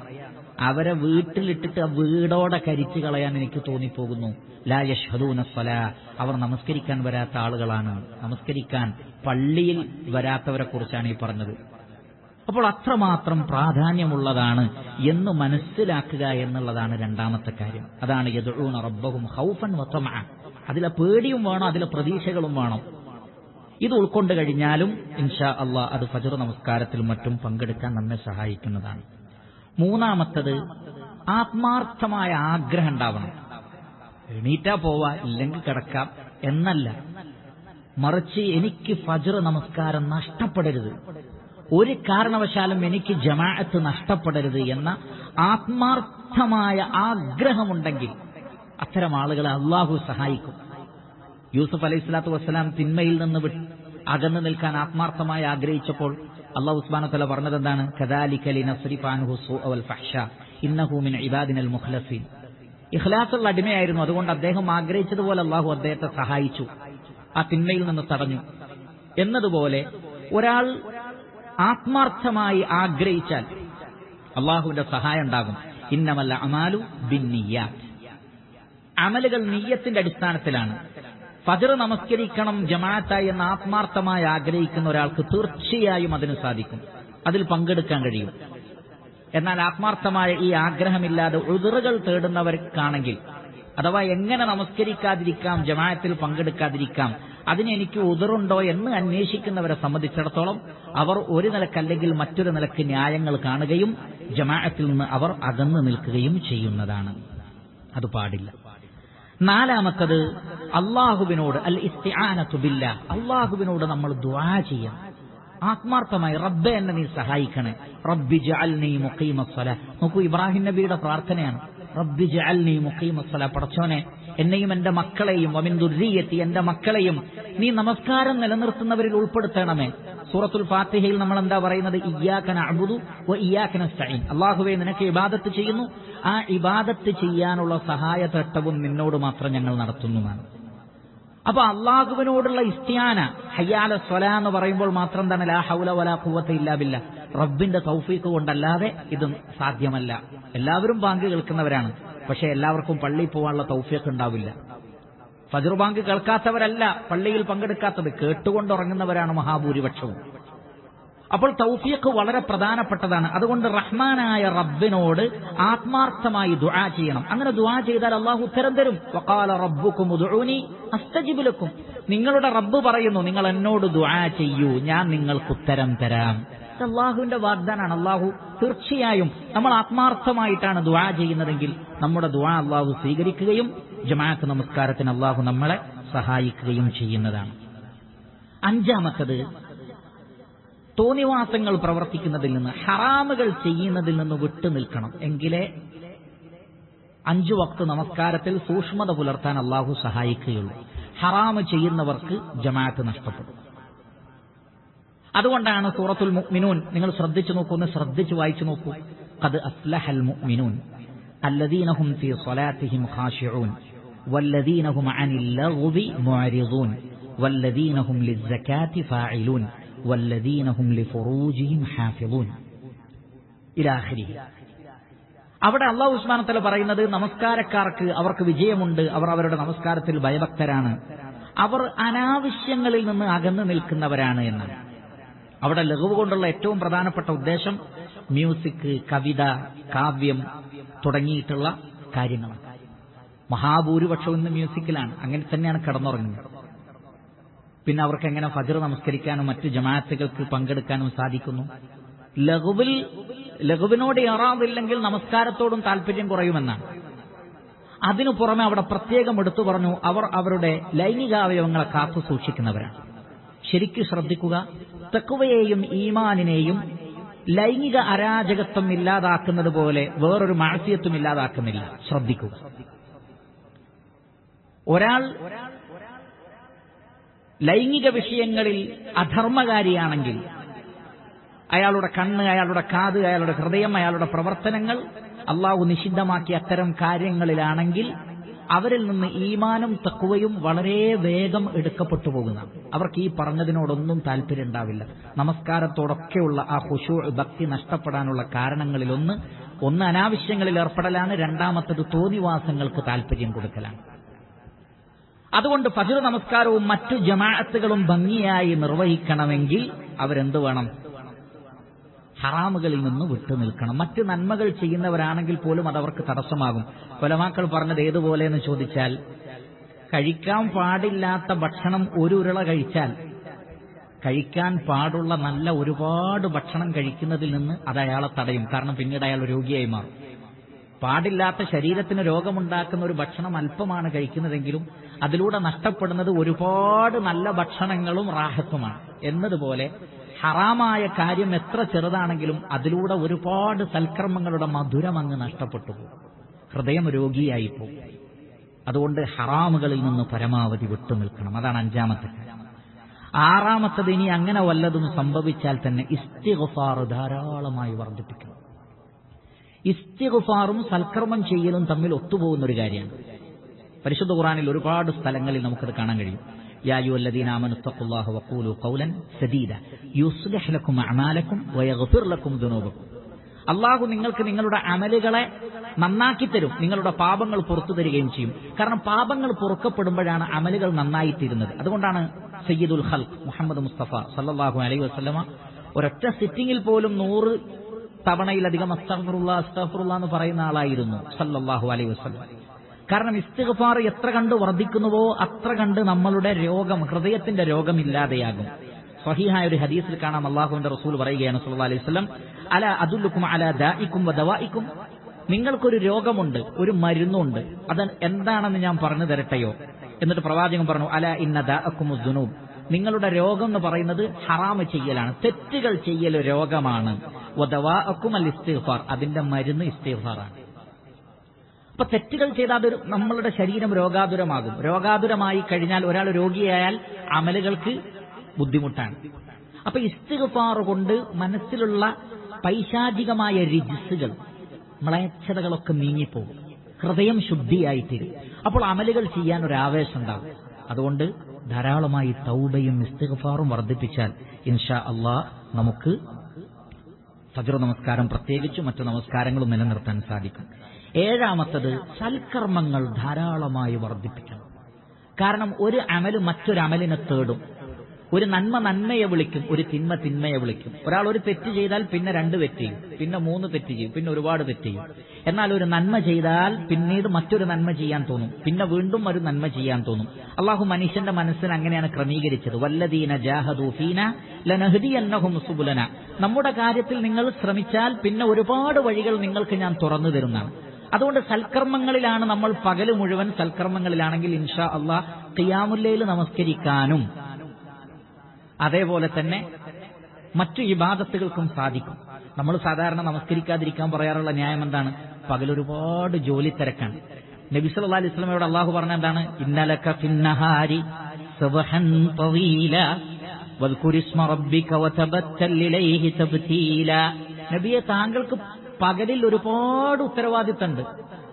അവരെ വീട്ടിലിട്ടിട്ട് ആ വീടോടെ കരിച്ചു കളയാൻ എനിക്ക് തോന്നിപ്പോകുന്നു. ലാ യശ്ഹദൂന സ്വലാ, അവർ നമസ്കരിക്കാൻ വരാത്ത ആളുകളാണ്. നമസ്കരിക്കാൻ പള്ളിയിൽ വരാത്തവരെ കുറിച്ചാണ് ഈ പറഞ്ഞത്. അപ്പോൾ അത്രമാത്രം പ്രാധാന്യമുള്ളതാണ് എന്ന് മനസ്സിലാക്കുക എന്നുള്ളതാണ് രണ്ടാമത്തെ കാര്യം. അതാണ് യദ്ഊന റബ്ബഹും ഖൗഫൻ വതമഅ. അതിലെ പേടിയും വേണം, അതിലെ പ്രതീക്ഷകളും വേണം. ഇത് ഉൾക്കൊണ്ട് കഴിഞ്ഞാലും ഇൻഷാ അല്ലാഹ് അത് ഫജ്ർ നമസ്കാരത്തിലും മറ്റും പങ്കെടുക്കാൻ നമ്മെ സഹായിക്കുന്നതാണ്. മൂന്നാമത്തത് ആത്മാർത്ഥമായ ആഗ്രഹം ഉണ്ടാവണം. എണീറ്റാ പോവാ, ഇല്ലെങ്കിൽ കിടക്കാം എന്നല്ല, മറിച്ച് എനിക്ക് ഫജ്ർ നമസ്കാരം നഷ്ടപ്പെടരുത്, ഒരു കാരണവശാലും എനിക്ക് ജമാഅത്ത് നഷ്ടപ്പെടരുത് എന്ന ആത്മാർത്ഥമായ ആഗ്രഹമുണ്ടെങ്കിൽ അത്തരം ആളുകളെ അള്ളാഹു സഹായിക്കും. യൂസുഫ് അലൈഹിസ്സലാത്തു വസ്സലാം തിന്മയിൽ നിന്ന് അകന്നു നിൽക്കാൻ ആത്മാർത്ഥമായി ആഗ്രഹിച്ചപ്പോൾ അല്ലാഹു സുബ്ഹാനഹു വ തആല പറഞ്ഞത് എന്താണ്? കദാലിക ലിനസ്രിഫ അൻഹു സൂഅ വൽ ഫഹ്ഷ ഇന്നഹു മിൻ ഇബാദിനൽ മുഖ്ലസീൻ. ഇഖ്ലാസുള്ള അടിമയായിരുന്നു, അതുകൊണ്ട് അദ്ദേഹം ആഗ്രഹിച്ചതുപോലെ അള്ളാഹു അദ്ദേഹത്തെ സഹായിച്ചു, ആ തിന്മയിൽ നിന്ന് തടഞ്ഞു. എന്നതുപോലെ ഒരാൾ ആത്മാർത്ഥമായി ആഗ്രഹിച്ചാൽ അള്ളാഹുവിന്റെ സഹായം ഉണ്ടാകും. ഇന്നമൽ അഅ്മാലു ബിന്നിയ്യാത്ത്. അമലുകൾ നിയ്യത്തിന്റെ അടിസ്ഥാനത്തിലാണ്. ഫജ്ർ നമസ്കരിക്കണം ജമാഅത്തായി എന്ന് ആത്മാർത്ഥമായി ആഗ്രഹിക്കുന്ന ഒരാൾക്ക് തീർച്ചയായും അതിന് സാധിക്കും, അതിൽ പങ്കെടുക്കാൻ കഴിയും. എന്നാൽ ആത്മാർത്ഥമായ ഈ ആഗ്രഹമില്ലാതെ ഉദ്റുകൾ തേടുന്നവർക്കാണെങ്കിൽ, അഥവാ എങ്ങനെ നമസ്കരിക്കാതിരിക്കാം, ജമാഅത്തിൽ പങ്കെടുക്കാതിരിക്കാം, അതിന് എനിക്ക് ഉദറുണ്ടോ എന്ന് അന്വേഷിക്കുന്നവരെ സംബന്ധിച്ചിടത്തോളം അവർ ഒരു നിലക്കല്ലെങ്കിൽ മറ്റൊരു നിലക്ക് ന്യായങ്ങൾ കാണുകയും ജമാഅത്തിൽ നിന്ന് അവർ അകന്നു നിൽക്കുകയും ചെയ്യുന്നതാണ്. അത് പാടില്ല. നാലാമത്തത് അള്ളാഹുവിനോട് അൽ ഇസ്തിആനതു ബില്ലാഹ്, അള്ളാഹുവിനോട് നമ്മൾ ദുആ ചെയ്യാം ആത്മാർത്ഥമായി. റബ്ബേ എന്നെ നീ സഹായിക്കണേ, റബ്ബി ജഅൽനി മുഖീമസ്സലാ. നോക്കൂ, ഇബ്രാഹിം നബിയുടെ പ്രാർത്ഥനയാണ്, റബ്ബി ജഅൽനി മുഖീമസ്സലാ, പടച്ചോനെ എന്നെയും എന്റെ മക്കളെയും വമിൻ ദുർരിയത്തി, എന്റെ മക്കളെയും നീ നമസ്കാരം നിലനിർത്തുന്നവരിൽ ഉൾപ്പെടുത്തണമേ. സൂറത്തുൽ ഫാത്തിഹയിൽ നമ്മൾ എന്താ പറയുന്നത്? ഇയ്യാക നഅ്ബുദു വ ഇയ്യാക നസ്തഈൻ. അല്ലാഹുവേ നിനക്ക് ഇബാദത്ത് ചെയ്യുന്നു, ആ ഇബാദത്ത് ചെയ്യാനുള്ള സഹായതട്ടവും നിന്നോട് മാത്രം ഞങ്ങൾ നടത്തുന്നതാണ്. അപ്പൊ അള്ളാഹുവിനോടുള്ള ഇസ്തിആന, ഹയ്യാല സ്വലാ എന്ന് പറയുമ്പോൾ മാത്രം തന്നെ ലാ ഹൗല വലാ ഖുവത ഇല്ലാ ബില്ലാ, റബ്ബിന്റെ തൗഫീഖ് കൊണ്ടല്ലാതെ ഇത് സാധ്യമല്ല. എല്ലാവരും ബാങ്ക് കേൾക്കുന്നവരാണ്, പക്ഷെ എല്ലാവർക്കും പള്ളിയിൽ പോകാനുള്ള തൗഫീഖ് ഉണ്ടാവില്ല. ഫജ്ർ ബാങ്ക് കേൾക്കാത്തവരല്ല പള്ളിയിൽ പങ്കെടുക്കാത്തത്, കേട്ടുകൊണ്ടുറങ്ങുന്നവരാണ് മഹാഭൂരിപക്ഷവും. അപ്പോൾ തൗഫീഖ് വളരെ പ്രധാനപ്പെട്ടതാണ്. അതുകൊണ്ട് റഹ്മാനായ റബ്ബിനോട് ആത്മാർത്ഥമായി ദുആ ചെയ്യണം. അങ്ങനെ ദുആ ചെയ്താൽ അല്ലാഹു ഉത്തരം തരും. വഖാല റബ്ബുകും ഉദ്ഉനി അസ്തജിബ് ലക്കും. നിങ്ങളുടെ റബ്ബ് പറയുന്നു, നിങ്ങൾ എന്നോട് ദുആ ചെയ്യൂ, ഞാൻ നിങ്ങൾക്ക് ഉത്തരം തരാം. ഇത് അല്ലാഹുവിന്റെ വാഗ്ദാനാണ്. അല്ലാഹു തീർച്ചയായും നമ്മൾ ആത്മാർത്ഥമായിട്ടാണ് ദുആ ചെയ്യുന്നതെങ്കിൽ നമ്മുടെ ദുആ അല്ലാഹു സ്വീകരിക്കുകയും ജമാഅത്ത് നമസ്കാരത്തിന് അല്ലാഹു നമ്മളെ സഹായിക്കുകയും ചെയ്യുന്നതാണ്. അഞ്ചാമത്തത് തോന്നിവാസങ്ങൾ പ്രവർത്തിക്കുന്നതിൽ നിന്ന്, ഹറാമുകൾ ചെയ്യുന്നതിൽ നിന്ന് വിട്ടു നിൽക്കണം. എങ്കിലേ 5 വക്ത് നമസ്കാരത്തിൽ സൂക്ഷ്മത പുലർത്താൻ അള്ളാഹു സഹായിക്കുകയുള്ളൂ. ഹറാമ് ചെയ്യുന്നവർക്ക് ജമാഅത്ത് നഷ്ടപ്പെടും. അതുകൊണ്ടാണ് സൂറത്തുൽ മുഅ്മിനൂൻ നിങ്ങൾ ശ്രദ്ധിച്ചു നോക്കൂ, ശ്രദ്ധിച്ചു വായിച്ചു നോക്കൂ. ഖദ് അഫ്ലഹൽ മുഅ്മിനൂൻ അല്ലദീന ഹും ഫീ സ്വലാത്തിഹിം ഖാശിഊൻ വല്ലദീന ഹും അനിൽ ലഗ്വി മുഅരിദൂൻ വല്ലദീന ഹും ലിസ്സകാത്തി ഫാഇലൂൻ വല്ലദീന ഹും ലിഫുറൂജിഹിം ഹാഫിളൂൻ ഇലാ ആഖിരിഹി. അവിടെ അല്ലാഹു സുബ്ഹാനഹു വ തആല പറയുന്നത് നമസ്കാരക്കാർക്ക് അവർക്ക് വിജയമുണ്ട്, അവർ അവരുടെ നമസ്കാരത്തിൽ ഭയഭക്തരാണ്, അവർ അനാവശ്യങ്ങളിൽ നിന്ന് അകന്നു നിൽക്കുന്നവരാണ് എന്നാണ്. അവിടെ ലഘുവ് കൊണ്ടുള്ള ഏറ്റവും പ്രധാനപ്പെട്ട ഉദ്ദേശം മ്യൂസിക്, കവിത, കാവ്യം തുടങ്ങിയിട്ടുള്ള കാര്യങ്ങളാണ്. മഹാഭൂരിപക്ഷവും ഇന്ന് മ്യൂസിക്കിലാണ്, അങ്ങനെ തന്നെയാണ് കിടന്നുറങ്ങുന്നത്. പിന്നെ അവർക്ക് എങ്ങനെ ഫജ്ർ നമസ്കരിക്കാനും മറ്റ് ജമാഅത്തുകൾക്ക് പങ്കെടുക്കാനും സാധിക്കുന്നു? ലഘുവിനോട് ഇറാദില്ലെങ്കിൽ നമസ്കാരത്തോടും താല്പര്യം കുറയുമെന്നാണ്. അതിനു പുറമെ അവിടെ പ്രത്യേകം എടുത്തു പറഞ്ഞു അവർ അവരുടെ ലൈംഗികാവയവങ്ങളെ കാത്തു സൂക്ഷിക്കുന്നവരാണ്. ശരിക്കും ശ്രദ്ധിക്കുക, തഖ്വയെയും ഈമാനിനെയും ലൈംഗിക അരാജകത്വം ഇല്ലാതാക്കുന്നത് പോലെ വേറൊരു മാഅസിയത്തും ഇല്ലാതാക്കുന്നില്ല. ശ്രദ്ധിക്കുക, ഒരാൾ ലൈംഗിക വിഷയങ്ങളിൽ അധർമ്മകാരിയാണെങ്കിൽ അയാളുടെ കണ്ണ്, അയാളുടെ കാത്, അയാളുടെ ഹൃദയം, അയാളുടെ പ്രവർത്തനങ്ങൾ അള്ളാഹു നിഷിദ്ധമാക്കിയ അത്തരം കാര്യങ്ങളിലാണെങ്കിൽ അവരിൽ നിന്ന് ഈമാനും തഖ്വയും വളരെ വേഗം എടുക്കപ്പെട്ടു പോകുന്നതാണ്. അവർക്ക് ഈ പറഞ്ഞതിനോടൊന്നും താല്പര്യം ഉണ്ടാവില്ല. നമസ്കാരത്തോടൊക്കെയുള്ള ആ ഖുശൂഅ്, ഭക്തി നഷ്ടപ്പെടാനുള്ള കാരണങ്ങളിലൊന്ന് അനാവശ്യങ്ങളിൽ ഏർപ്പെടലാണ്, രണ്ടാമത്തത് തോന്നിവാസങ്ങൾക്ക് താല്പര്യം കൊടുക്കലാണ്. അതുകൊണ്ട് ഫജ്ർ നമസ്കാരവും മറ്റു ജമാഅത്തുകളും ഭംഗിയായി നിർവഹിക്കണമെങ്കിൽ അവരെന്ത് വേണം? ഹറാമുകളിൽ നിന്ന് വിട്ടുനിൽക്കണം. മറ്റ് നന്മകൾ ചെയ്യുന്നവരാണെങ്കിൽ പോലും അതവർക്ക് തടസ്സമാകും. ഉലമാക്കൾ പറഞ്ഞത് ഏതുപോലെ എന്ന് ചോദിച്ചാൽ, കഴിക്കാൻ പാടില്ലാത്ത ഭക്ഷണം ഒരു ഉരുള കഴിച്ചാൽ കഴിക്കാൻ പാടുള്ള നല്ല ഒരുപാട് ഭക്ഷണം കഴിക്കുന്നതിൽ നിന്ന് അത് അയാളെ തടയും. കാരണം പിന്നീട് അയാൾ രോഗിയായി മാറും. പാടില്ലാത്ത ശരീരത്തിന് രോഗമുണ്ടാക്കുന്ന ഒരു ഭക്ഷണം അല്പമാണ് കഴിക്കുന്നതെങ്കിലും അതിലൂടെ നഷ്ടപ്പെടുന്നത് ഒരുപാട് നല്ല ഭക്ഷണങ്ങളും റാഹത്തുമാണ്. എന്നതുപോലെ ഹറാമായ കാര്യം എത്ര ചെറുതാണെങ്കിലും അതിലൂടെ ഒരുപാട് സൽക്കർമ്മങ്ങളുടെ മധുരം അങ്ങ് നഷ്ടപ്പെട്ടു പോകും, ഹൃദയം രോഗിയായി പോകും. അതുകൊണ്ട് ഹറാമുകളിൽ നിന്ന് പരമാവധി വിട്ടുനിൽക്കണം. അതാണ് 5-ാമത്തെ കാര്യം. 6-ാമത്തത്, ഇനി അങ്ങനെ വല്ലതും സംഭവിച്ചാൽ തന്നെ ഇസ്തിഗ്ഫാർ ധാരാളമായി വർദ്ധിപ്പിക്കണം. ഇസ്തിഗ്ഫാറും സൽക്കർമ്മം ചെയ്യലും തമ്മിൽ ഒത്തുപോകുന്ന ഒരു കാര്യമാണ്. പരിശുദ്ധ ഖുർആനിൽ ഒരുപാട് സ്ഥലങ്ങളിൽ നമുക്കത് കാണാൻ കഴിയും. യാ അയ്യുഹല്ലദീന ആമനു തഖുല്ലാഹ വഖൂലു ഖൗലൻ സദീദ യുസ്ലിഹ് ലക്കും അഅമാലക്കും വയഗ്ഫിർ ലക്കും ദുനൂബക്കും. അല്ലാഹു നിങ്ങൾക്ക് നിങ്ങളുടെ അമലുകളെ നന്നാക്കി തരും, നിങ്ങളുടെ പാപങ്ങൾ പുറത്തു തരികയും ചെയ്യും. കാരണം പാപങ്ങൾ പൊറുക്കപ്പെടുമ്പോഴാണ് അമലുകൾ നന്നായിത്തീരുന്നത്. അതുകൊണ്ടാണ് സയ്യിദുൽ ഖൽഖ് മുഹമ്മദ് മുസ്തഫ സല്ലല്ലാഹു അലൈഹി വസല്ലമ ഒരൊറ്റ സിറ്റിംഗിൽ പോലും 100 തവണയിലധികം അസ്തഗ്ഫിറുല്ലാഹ് അസ്തഗ്ഫിറുല്ലാഹ് എന്ന് പറയുന്ന ആളായിരുന്നു സല്ലല്ലാഹു അലൈഹി വസല്ലം. കാരണം ഇസ്തിഗ്ഫാർ എത്ര കണ്ട് വർദ്ധിക്കുന്നുവോ അത്ര കണ്ട് നമ്മളുടെ രോഗം, ഹൃദയത്തിന്റെ രോഗം ഇല്ലാതെയാകും. സ്വഹീഹായ ഒരു ഹദീസിൽ കാണാം, അല്ലാഹുവിന്റെ റസൂൽ പറയുകയാണ് സല്ലല്ലാഹു അലൈഹി വസല്ലം, അലാ അദുല്ലുക്കും അലാ ദാഇക്കും വദവാഇക്കും, നിങ്ങൾക്കൊരു രോഗമുണ്ട്, ഒരു മരുന്നുണ്ട്, അത് എന്താണെന്ന് ഞാൻ പറഞ്ഞു തരട്ടെയോ? എന്നിട്ട് പ്രവാചകൻ പറഞ്ഞു, അലാ ഇന്ന ദാഅക്കുമുദ് ദുനൂബ്, നിങ്ങളുടെ രോഗം എന്ന് പറയുന്നത് ഹറാമ് ചെയ്യലാണ്, തെറ്റുകൾ ചെയ്യൽ രോഗമാണ്. വദവാഅക്കും അൽ ഇസ്തിഗ്ഫാർ, അതിന്റെ മരുന്ന് ഇസ്തിഗ്ഫാറാണ്. അപ്പൊ തെറ്റുകൾ ചെയ്താൽ നമ്മളുടെ ശരീരം രോഗാതുരമാകും. രോഗാതുരമായി കഴിഞ്ഞാൽ, ഒരാൾ രോഗിയായാൽ അമലുകൾക്ക് ബുദ്ധിമുട്ടാണ്. അപ്പൊ ഇസ്തിഗ്ഫാർ കൊണ്ട് മനസ്സിലുള്ള പൈശാചികമായ രിജ്സുകൾ, മ്ലേച്ഛതകളൊക്കെ നീങ്ങിപ്പോകും, ഹൃദയം ശുദ്ധിയായിത്തീരും. അപ്പോൾ അമലുകൾ ചെയ്യാൻ ഒരു ആവേശം ഉണ്ടാകും. അതുകൊണ്ട് ധാരാളമായി തൗബയും ഇസ്തിഗ്ഫാറും വർദ്ധിപ്പിച്ചാൽ ഇൻഷാ അല്ലാഹ് നമുക്ക് ഫജ്ർ നമസ്കാരം പ്രത്യേകിച്ച് മറ്റു നമസ്കാരങ്ങളും നിലനിർത്താൻ സാധിക്കും. 7-ാമത്തത്, സൽക്കർമ്മങ്ങൾ ധാരാളമായി വർദ്ധിപ്പിക്കണം. കാരണം ഒരു അമല് മറ്റൊരു അമലിനെ തേടും. ഒരു നന്മ നന്മയെ വിളിക്കും, ഒരു തിന്മ തിന്മയെ വിളിക്കും. ഒരാൾ ഒരു തെറ്റ് ചെയ്താൽ പിന്നെ 2 തെറ്റ് ചെയ്യും, പിന്നെ 3 തെറ്റ് ചെയ്യും, പിന്നെ ഒരുപാട് തെറ്റ് ചെയ്യും. എന്നാൽ ഒരു നന്മ ചെയ്താൽ പിന്നീട് മറ്റൊരു നന്മ ചെയ്യാൻ തോന്നും, പിന്നെ വീണ്ടും ഒരു നന്മ ചെയ്യാൻ തോന്നും. അള്ളാഹു മനുഷ്യന്റെ മനസ്സിന് അങ്ങനെയാണ് ക്രമീകരിച്ചത്. വല്ലദീന ജാഹദൂ ഫീനാ ലനഹ്ദിയന്നഹും സുബുലന, നമ്മുടെ കാര്യത്തിൽ നിങ്ങൾ ശ്രമിച്ചാൽ പിന്നെ ഒരുപാട് വഴികൾ നിങ്ങൾക്ക് ഞാൻ തുറന്നു തരുന്നതാണ്. അതുകൊണ്ട് സൽക്കർമ്മങ്ങളിലാണ് നമ്മൾ പകല് മുഴുവൻ. സൽക്കർമ്മങ്ങളിലാണെങ്കിൽ ഇൻഷാ അല്ലാഹ് ഖിയാമുൽ ലൈൽ നമസ്കരിക്കാനും അതേപോലെ തന്നെ മറ്റു ഇബാദത്തുകൾക്കും സാധിക്കും. നമ്മൾ സാധാരണ നമസ്കരിക്കാതിരിക്കാൻ പറയാറുള്ള ന്യായം എന്താണ്? പകലൊരുപാട് ജോലി തിരക്കാണ്. നബി സല്ലല്ലാഹു അലൈഹി വസല്ലമയോട് അല്ലാഹു പറഞ്ഞ എന്താണ്? ഇന്നലക ഫിന്നഹാരി സബ്ഹൻ തവീല വദ്കുരിസ്മ റബ്ബിക വതബത്തൽ ഇലൈഹി തബ്തീല. നബിയെ, താങ്കൾക്ക് പകലിൽ ഒരുപാട് ഉത്തരവാദിത്തമുണ്ട്.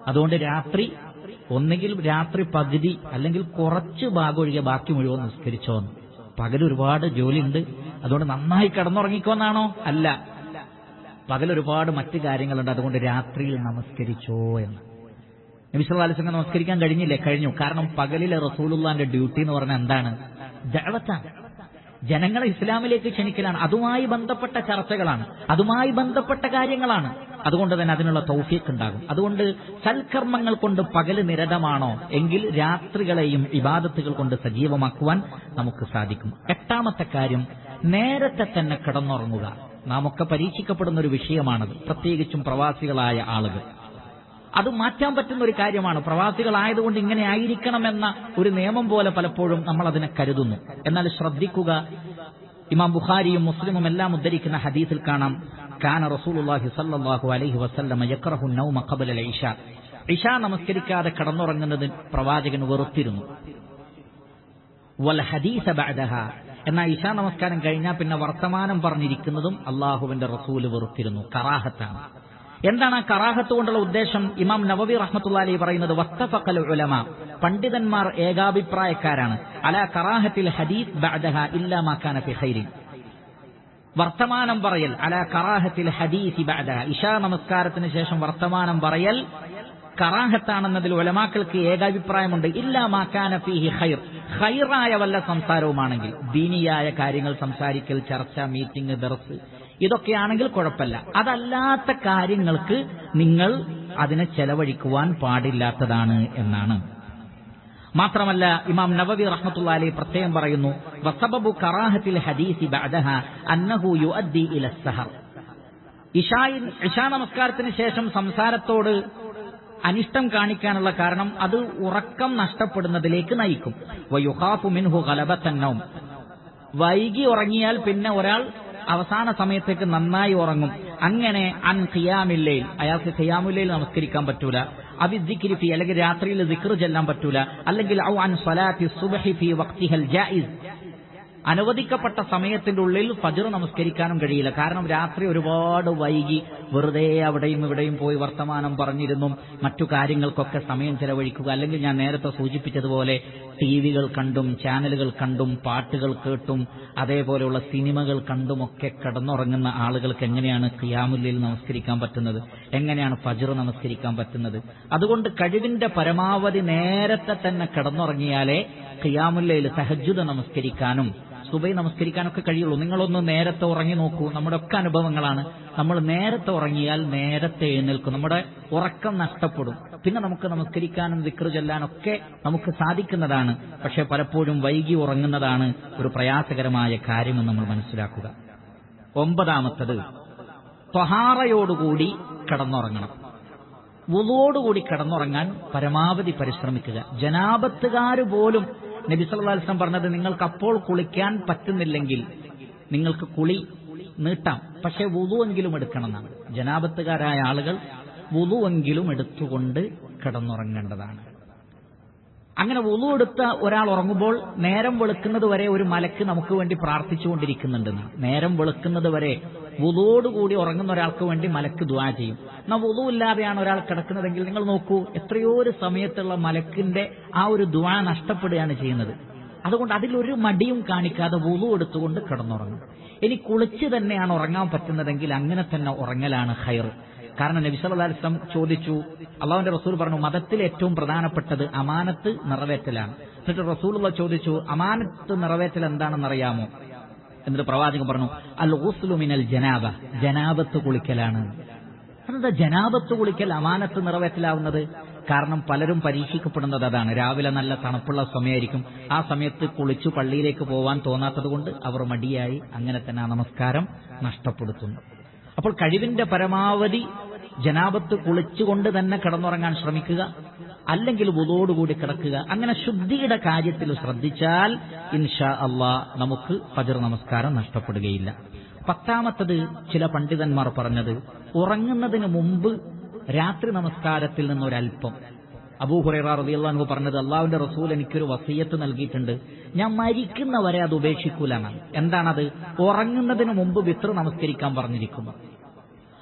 അതുകൊണ്ട് രാത്രി ഒന്നുകിൽ രാത്രി പകുതി അല്ലെങ്കിൽ കുറച്ച് ഭാഗം ഒഴികെ ബാക്കി മുഴുവൻ നിസ്കരിച്ചോന്ന്. പകൽ ഒരുപാട് ജോലിയുണ്ട്, അതുകൊണ്ട് നന്നായി കിടന്നുറങ്ങിക്കോന്നാണോ? അല്ല, പകൽ ഒരുപാട് മറ്റു കാര്യങ്ങളുണ്ട്, അതുകൊണ്ട് രാത്രിയിൽ നമസ്കരിച്ചോ എന്ന്. നബി സല്ലല്ലാഹു അലൈഹി വസല്ലം നമസ്കരിക്കാൻ കഴിഞ്ഞില്ലേ? കഴിഞ്ഞു. കാരണം പകലിലെ റസൂലുള്ളാഹിന്റെ ഡ്യൂട്ടി എന്ന് പറഞ്ഞാൽ എന്താണ്? ദഅവത്താണ്, ജനങ്ങളെ ഇസ്ലാമിലേക്ക് ക്ഷണിക്കലാണ്. അതുമായി ബന്ധപ്പെട്ട ചർച്ചകളാണ്, അതുമായി ബന്ധപ്പെട്ട കാര്യങ്ങളാണ്. അതുകൊണ്ട് തന്നെ അതിനുള്ള തൗഫീഖ് ഉണ്ടാകും. അതുകൊണ്ട് സൽക്കർമ്മങ്ങൾ കൊണ്ട് പകല് നിരതമാണോ എങ്കിൽ രാത്രികളെയും ഇബാദത്തുകൾ കൊണ്ട് സജീവമാക്കുവാൻ നമുക്ക് സാധിക്കും. എട്ടാമത്തെ കാര്യം, നേരത്തെ തന്നെ കിടന്നുറങ്ങുക. നാം ഒക്കെ പരീക്ഷിക്കപ്പെടുന്ന ഒരു വിഷയമാണത്, പ്രത്യേകിച്ചും പ്രവാസികളായ ആളുകൾ. അത് മാറ്റാൻ പറ്റുന്ന ഒരു കാര്യമാണ്. പ്രവാസികളായതുകൊണ്ട് ഇങ്ങനെ ആയിരിക്കണമെന്ന ഒരു നിയമം പോലെ പലപ്പോഴും നമ്മൾ അതിനെ കരുതുന്നു. എന്നാൽ ശ്രദ്ധിക്കുക, ഇമാം ബുഖാരിയും മുസ്ലിമും എല്ലാം ഉദ്ധരിക്കുന്ന ഹദീസിൽ കാണാം, കാന റസൂലുള്ളാഹി സ്വല്ലല്ലാഹു അലൈഹി വസല്ലം യക്റഹു നൗമ ഖബല ഇശാ. ഇശാ നമസ്കരിക്കാതെ കിടന്നുറങ്ങുന്നത് പ്രവാചകൻ വെറുത്തിരുന്നു. വൽ ഹദീസ ബഅദഹാ, എന്നാൽ ഇശാ നമസ്കാരം കഴിഞ്ഞാൽ പിന്നെ വർത്തമാനം പറഞ്ഞിരിക്കുന്നതും അള്ളാഹുവിന്റെ റസൂല് വെറുത്തിരുന്നു. കറാഹത്താണ്. എന്താണ് ആ കറാഹത്ത് കൊണ്ടുള്ള ഉദ്ദേശം? ഇമാം നവവി റഹ്മത്തുള്ളാഹി അലൈഹി പറയുന്നത്, വത്തഫഖൽ ഉലമാ, പണ്ഡിതന്മാർ ഏകാഭിപ്രായക്കാരാണ്, അലാ കറാഹത്തിൽ ഹദീസ് ബഅദഹാ ഇല്ലാ മാ കാന ഫി ഖൈരിൻ. വർത്തമാനം പറയൽ, അലാ കറാഹത്തിൽ ഹദീസ് ബഅദഹാ, ഇശാ നമസ്കാരത്തിന് ശേഷം വർത്തമാനം പറയൽ കറാഹത്താണെന്നതിൽ ഉലമാക്കൾക്ക് ഏകാഭിപ്രായമുണ്ട്. ഇല്ലാ മാ കാന ഫീഹി ഖൈർ, ഖൈറായ വല്ല സംസാരവുമാണെങ്കിൽ, ദീനിയായ കാര്യങ്ങൾ സംസാരിക്കൽ, ചർച്ച, മീറ്റിംഗ്, ദർസ്, ഇതൊക്കെയാണെങ്കിൽ കുഴപ്പമില്ല. അതല്ലാത്ത കാര്യങ്ങൾക്ക് നിങ്ങൾ അതിനെ ചെലവഴിക്കുവാൻ പാടില്ലാത്തതാണ് എന്നാണ്. മാത്രമല്ല ഇമാം നവവി റഹ്മത്തുള്ളാഹി അലൈഹി പ്രത്യേകം പറയുന്നു, വസബബു കറാഹത്തിൽ ഹദീസി ബഅദഹാ അന്നഹു യുഅദ്ദി ഇല സഹർ. ഇശാ നമസ്കാരത്തിന് ശേഷം സംസാരത്തോട് അനിഷ്ടം കാണിക്കാനുള്ള കാരണം അത് ഉറക്കം നഷ്ടപ്പെടുന്നതിലേക്ക് നയിക്കും. വയുഖാഫു മിൻഹു ഗലബത്തൻ നൗം, വൈകി ഉറങ്ങിയാൽ പിന്നെ ഒരാൾ അവസാന സമയത്തേക്ക് നന്നായി ഉറങ്ങും. അങ്ങനെ അൻ ഖിയാമിൽ ലൈൽ, അയാൾക്ക് ഖിയാമുൽ ലൈൽ നമസ്കരിക്കാൻ പറ്റൂല. അബി ദിക്രി ഫി, അല്ലെങ്കിൽ രാത്രിയിൽ ദിക്ർ ചൊല്ലാൻ പറ്റൂല. അല്ലെങ്കിൽ ഔ അൻ സ്വലാത്തി സുബ്ഹി ഫി വഖ്തിഹൽ ജായിസ്, അനുവദിക്കപ്പെട്ട സമയത്തിന്റെ ഉള്ളിൽ ഫജ്ർ നമസ്കരിക്കാനും കഴിയില്ല. കാരണം രാത്രി ഒരുപാട് വൈകി വെറുതെ അവിടെയും ഇവിടെയും പോയി വർത്തമാനം പറഞ്ഞിരുന്നും മറ്റു കാര്യങ്ങൾക്കൊക്കെ സമയം ചെലവഴിക്കുക, അല്ലെങ്കിൽ ഞാൻ നേരത്തെ സൂചിപ്പിച്ചതുപോലെ ടിവികൾ കണ്ടും ചാനലുകൾ കണ്ടും പാട്ടുകൾ കേട്ടും അതേപോലെയുള്ള സിനിമകൾ കണ്ടുമൊക്കെ കിടന്നുറങ്ങുന്ന ആളുകൾക്ക് എങ്ങനെയാണ് ഖിയാമുൽ ലൈൽ നമസ്കരിക്കാൻ പറ്റുന്നത്? എങ്ങനെയാണ് ഫജ്ർ നമസ്കരിക്കാൻ പറ്റുന്നത്? അതുകൊണ്ട് കഴിവിന്റെ പരമാവധി നേരത്തെ തന്നെ കിടന്നുറങ്ങിയാലേ ഖിയാമുൽ ലൈൽ, തഹജ്ജുദ് നമസ്കരിക്കാനും സുബൈ നമസ്കരിക്കാനൊക്കെ കഴിയുള്ളൂ. നിങ്ങളൊന്ന് നേരത്തെ ഉറങ്ങി നോക്കൂ. നമ്മുടെ ഒക്കെ അനുഭവങ്ങളാണ്. നമ്മൾ നേരത്തെ ഉറങ്ങിയാൽ നേരത്തെ എഴുന്നേൽക്കും, നമ്മുടെ ഉറക്കം നഷ്ടപ്പെടും. പിന്നെ നമുക്ക് നമസ്കരിക്കാനും ദിക്ർ ചൊല്ലാനൊക്കെ നമുക്ക് സാധിക്കുന്നതാണ്. പക്ഷെ പലപ്പോഴും വൈകി ഉറങ്ങുന്നതാണ് ഒരു പ്രയാസകരമായ കാര്യമെന്ന് നമ്മൾ മനസ്സിലാക്കുക. ഒമ്പതാമത്തത്, ത്വഹാറയോടുകൂടി കിടന്നുറങ്ങണം. വുളുവോടുകൂടി കിടന്നുറങ്ങാൻ പരമാവധി പരിശ്രമിക്കുക. ജനാബത്തുകാർ പോലും നബി സല്ലല്ലാഹു അലൈഹി വസല്ലം പറഞ്ഞത്, നിങ്ങൾക്ക് അപ്പോൾ കുളിക്കാൻ പറ്റുന്നില്ലെങ്കിൽ നിങ്ങൾക്ക് കുളി നീട്ടാം, പക്ഷെ വുളുവെങ്കിലും എടുക്കണം എന്നാണ്. ജനാബത്തുകാരായ ആളുകൾ വുളുവെങ്കിലും എടുത്തുകൊണ്ട് കിടന്നുറങ്ങേണ്ടതാണ്. അങ്ങനെ വുളു എടുത്ത ഒരാൾ ഉറങ്ങുമ്പോൾ നേരം വെളുക്കുന്നത് വരെ ഒരു മലക്ക് നമുക്ക് വേണ്ടി പ്രാർത്ഥിച്ചുകൊണ്ടിരിക്കുന്നുണ്ടെന്നാണ്. നേരം വെളുക്കുന്നത് വരെ വുളുവോടുകൂടി ഉറങ്ങുന്ന ഒരാൾക്ക് വേണ്ടി മലക്ക് ദുആ ചെയ്യും. എന്നാൽ വുളു ഇല്ലാതെയാണ് ഒരാൾ കിടക്കുന്നതെങ്കിൽ നിങ്ങൾ നോക്കൂ, എത്രയോ ഒരു സമയത്തുള്ള മലക്കിന്റെ ആ ഒരു ദുആ നഷ്ടപ്പെടുകയാണ് ചെയ്യുന്നത്. അതുകൊണ്ട് അതിലൊരു മടിയും കാണിക്കാതെ വുളു എടുത്തുകൊണ്ട് കിടന്നുറങ്ങും. ഇനി കുളിച്ച് തന്നെയാണ് ഉറങ്ങാൻ പറ്റുന്നതെങ്കിൽ അങ്ങനെ തന്നെ ഉറങ്ങലാണ് ഖൈർ. കാരണം നബി സല്ലല്ലാഹു അലൈഹി വസല്ലം ചോദിച്ചു, അള്ളാഹുവിന്റെ റസൂൽ പറഞ്ഞു, മതത്തിൽ ഏറ്റവും പ്രധാനപ്പെട്ടത് അമാനത്ത് നിറവേറ്റലാണ്. എന്നിട്ട് റസൂലുള്ളാഹി ചോദിച്ചു, അമാനത്ത് നിറവേറ്റൽ എന്താണെന്നറിയാമോ? എന്നിട്ട് പ്രവാചകൻ പറഞ്ഞു, അൽ ഗുസ്ലു മിനൽ ജനാബ, ജനാബത്ത് കുളിക്കലാണ്. അതെന്താ ജനാബത്ത് കുളിക്കൽ അമാനത്ത് നിറവേറ്റലാവുന്നത്? കാരണം പലരും പരീക്ഷിക്കപ്പെടുന്നത് അതാണ്. രാവിലെ നല്ല തണുപ്പുള്ള സമയമായിരിക്കും, ആ സമയത്ത് കുളിച്ചു പള്ളിയിലേക്ക് പോവാൻ തോന്നാത്തത് കൊണ്ട് അവർ മടിയായി അങ്ങനെ തന്നെ ആ നമസ്കാരം നഷ്ടപ്പെടുത്തുന്നു. അപ്പോൾ കഴിവിന്റെ പരമാവധി ജനാബത്ത് കുളിച്ചുകൊണ്ട് തന്നെ കിടന്നുറങ്ങാൻ ശ്രമിക്കുക, അല്ലെങ്കിൽ വുളുവോടുകൂടി കിടക്കുക. അങ്ങനെ ശുദ്ധിയുടെ കാര്യത്തിൽ ശ്രദ്ധിച്ചാൽ ഇൻഷാ അല്ലാഹ് നമുക്ക് ഫജ്ർ നമസ്കാരം നഷ്ടപ്പെടുകയില്ല. പത്താമത്തത്, ചില പണ്ഡിതന്മാർ പറഞ്ഞത്, ഉറങ്ങുന്നതിന് മുമ്പ് രാത്രി നമസ്കാരത്തിൽ നിന്നൊരൽപ്പം. അബൂ ഹുറൈറ റളിയല്ലാഹു അൻഹു പറഞ്ഞത്, അള്ളാഹുവിന്റെ റസൂൽ എനിക്കൊരു വസിയത്ത് നൽകിയിട്ടുണ്ട്, ഞാൻ മരിക്കുന്നവരെ അത് ഉപേക്ഷിക്കൂല എന്നാണ്. എന്താണത്? ഉറങ്ങുന്നതിന് മുമ്പ് വിത്ർ നമസ്കരിക്കാൻ പറഞ്ഞിരിക്കുന്നു.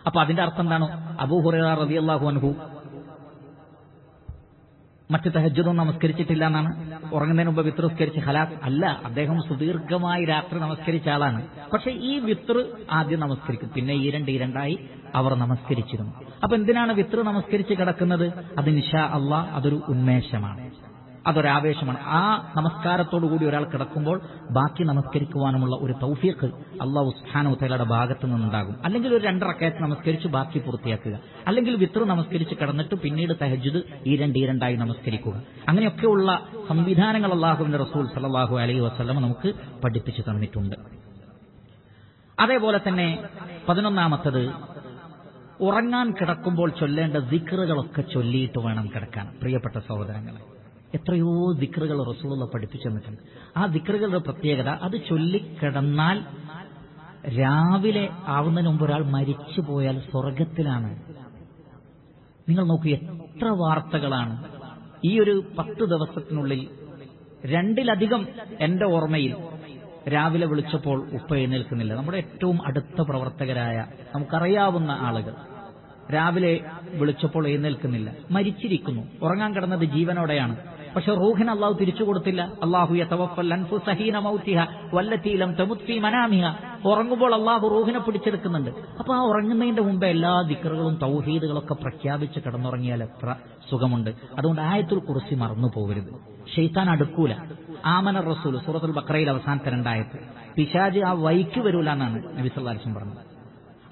അപ്പൊ അതിന്റെ അർത്ഥം എന്താണ്? അബൂ ഹുറൈറ റളിയല്ലാഹു അൻഹു മറ്റ് തഹജ്ജുദൊന്നും നമസ്കരിച്ചിട്ടില്ല എന്നാണ്? ഉറങ്ങുന്നതിന് മുമ്പ് വിത്ർ നമസ്കരിച്ച് ഖലാസ് അല്ല, അദ്ദേഹം സുദീർഘമായി രാത്രി നമസ്കരിച്ച ആളാണ്. പക്ഷെ ഈ വിത്ർ ആദ്യം നമസ്കരിക്കും, പിന്നെ ഈരണ്ടായി അവർ നമസ്കരിച്ചിരുന്നു. അപ്പൊ എന്തിനാണ് വിത്ർ നമസ്കരിച്ച് കിടക്കുന്നത്? അത് ഇൻഷാ അല്ലാഹ് അതൊരു ഉന്മേഷമാണ്, അതൊരാവേശമാണ്. ആ നമസ്കാരത്തോടുകൂടി ഒരാൾ കിടക്കുമ്പോൾ ബാക്കി നമസ്കരിക്കുവാനുമുള്ള ഒരു തൗഫീഖ് അല്ലാഹു സുബ്ഹാനഹു വ തആലയുടെ ഭാഗത്തു നിന്നുണ്ടാകും. അല്ലെങ്കിൽ ഒരു 2 റക്അത്ത് നമസ്കരിച്ച് ബാക്കി പൂർത്തിയാക്കുക, അല്ലെങ്കിൽ വിത്ർ നമസ്കരിച്ച് കിടന്നിട്ട് പിന്നീട് തഹജ്ജുദ് ഈരണ്ടായി നമസ്കരിക്കുക. അങ്ങനെയൊക്കെയുള്ള സംവിധാനങ്ങൾ അല്ലാഹുവിന്റെ റസൂൽ സല്ലല്ലാഹു അലൈഹി വസല്ലം നമുക്ക് പഠിപ്പിച്ചു തന്നിട്ടുണ്ട്. അതേപോലെ തന്നെ 11ാമത്തത്, ഉറങ്ങാൻ കിടക്കുമ്പോൾ ചൊല്ലേണ്ട ദിക്റുകളൊക്കെ ചൊല്ലിയിട്ട് വേണം കിടക്കാൻ. പ്രിയപ്പെട്ട സഹോദരങ്ങളെ, എത്രയോ ദിക്റുകൾ റസൂലുള്ളാഹി പഠിപ്പിച്ചു തന്നിട്ടുണ്ട്. ആ ദിക്റുകളുടെ പ്രത്യേകത, അത് ചൊല്ലിക്കിടന്നാൽ രാവിലെ ആവുന്നതിന് മുമ്പ് ഒരാൾ മരിച്ചു പോയാൽ സ്വർഗത്തിലാണ്. നിങ്ങൾ നോക്കൂ, എത്ര വാർത്തകളാണ് ഈ ഒരു 10 ദിവസത്തിനുള്ളിൽ. 2-ലധികം എന്റെ ഓർമ്മയിൽ രാവിലെ വിളിച്ചപ്പോൾ ഉപ്പ എഴുന്നേൽക്കുന്നില്ല. നമ്മുടെ ഏറ്റവും അടുത്ത പ്രവർത്തകരായ നമുക്കറിയാവുന്ന ആളുകൾ രാവിലെ വിളിച്ചപ്പോൾ എഴുന്നേൽക്കുന്നില്ല, മരിച്ചിരിക്കുന്നു. ഉറങ്ങാൻ കിടന്നത് ജീവനോടെയാണ്, പക്ഷെ റൂഹിന് അള്ളാഹു തിരിച്ചു കൊടുത്തില്ല. അല്ലാഹു യതവഫൽ അൻഫുസ ഹീന മൗതിഹാ വല്ലതീ ലം തമുത് ഫീ മനാമിഹാ. ഉറങ്ങുമ്പോൾ അള്ളാഹു റൂഹിനെ പിടിച്ചെടുക്കുന്നുണ്ട്. അപ്പൊ ആ ഉറങ്ങുന്നതിന്റെ മുമ്പ് എല്ലാ ദിക്റുകളും തൗഹീദുകളൊക്കെ പ്രഖ്യാപിച്ച് കിടന്നുറങ്ങിയാൽ എത്ര സുഖമുണ്ട്. അതുകൊണ്ട് ആയത്തുൽ കുർസി മറന്നു പോകരുത്, ശൈത്താൻ അടുക്കൂല. ആമന റസൂൽ സൂറത്തുൽ ബഖറയിൽ അവസാനത്തെ 2 ആയത്ത്, പിശാച് ആ വഴിക്ക് വരൂല എന്നാണ് നബി സല്ലല്ലാഹു അലൈഹി വസല്ലം പറഞ്ഞത്.